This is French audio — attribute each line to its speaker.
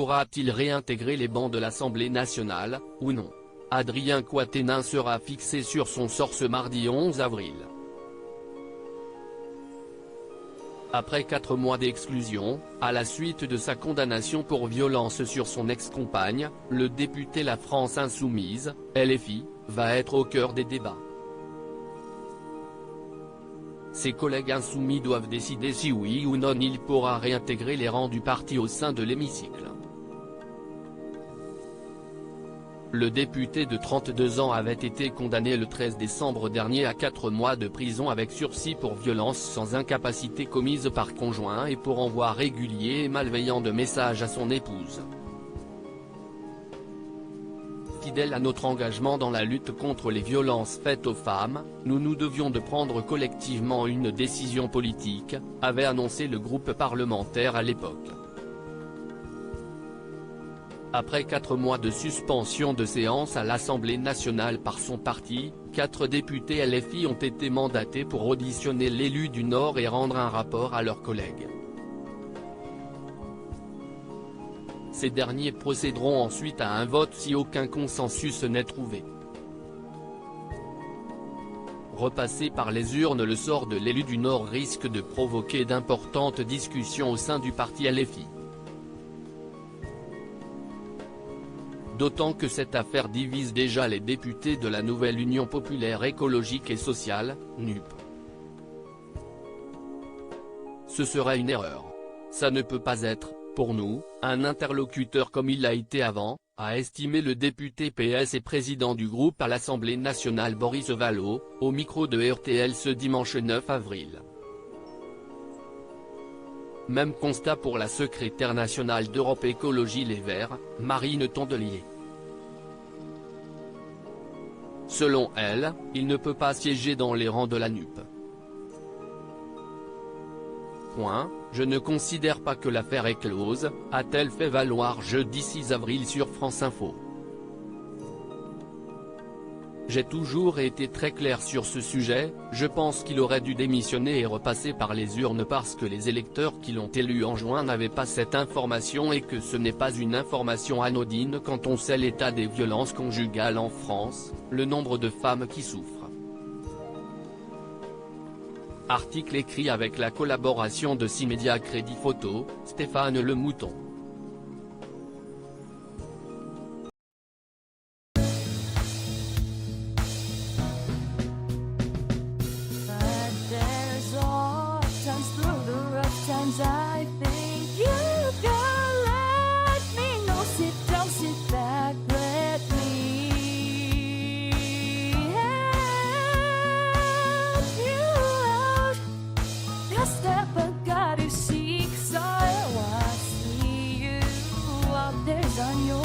Speaker 1: pourra-t-il réintégrer les bancs de l'Assemblée nationale, ou non? Adrien Quatennens sera fixé sur son sort ce mardi 11 avril. Après 4 mois d'exclusion, à la suite de sa condamnation pour violence sur son ex-compagne, le député La France Insoumise, LFI, va être au cœur des débats. Ses collègues insoumis doivent décider si oui ou non il pourra réintégrer les rangs du parti au sein de l'hémicycle. Le député de 32 ans avait été condamné le 13 décembre dernier à 4 mois de prison avec sursis pour violence sans incapacité commise par conjoint et pour envoi régulier et malveillant de messages à son épouse. Fidèles à notre engagement dans la lutte contre les violences faites aux femmes, nous devions de prendre collectivement une décision politique, avait annoncé le groupe parlementaire à l'époque. Après 4 mois de suspension de séance à l'Assemblée nationale par son parti, 4 députés LFI ont été mandatés pour auditionner l'élu du Nord et rendre un rapport à leurs collègues. Ces derniers procéderont ensuite à un vote si aucun consensus n'est trouvé. Repasser par les urnes le sort de l'élu du Nord risque de provoquer d'importantes discussions au sein du parti LFI. D'autant que cette affaire divise déjà les députés de la nouvelle Union populaire écologique et sociale, NUP. Ce serait une erreur. Ça ne peut pas être, pour nous, un interlocuteur comme il l'a été avant, a estimé le député PS et président du groupe à l'Assemblée nationale Boris Vallaud, au micro de RTL ce dimanche 9 avril. Même constat pour la secrétaire nationale d'Europe Écologie Les Verts, Marine Tondelier. Selon elle, il ne peut pas siéger dans les rangs de la NUP. Je ne considère pas que l'affaire est close, a-t-elle fait valoir jeudi 6 avril sur France Info. J'ai toujours été très clair sur ce sujet, je pense qu'il aurait dû démissionner et repasser par les urnes parce que les électeurs qui l'ont élu en juin n'avaient pas cette information et que ce n'est pas une information anodine quand on sait l'état des violences conjugales en France, le nombre de femmes qui souffrent. Article écrit avec la collaboration de 6 médias Crédit Photo, Stéphane Le Mouton.
Speaker 2: I think you can let me know. Sit down, sit back, let me help you out. Just step back, got to seek, so I see you out there's on your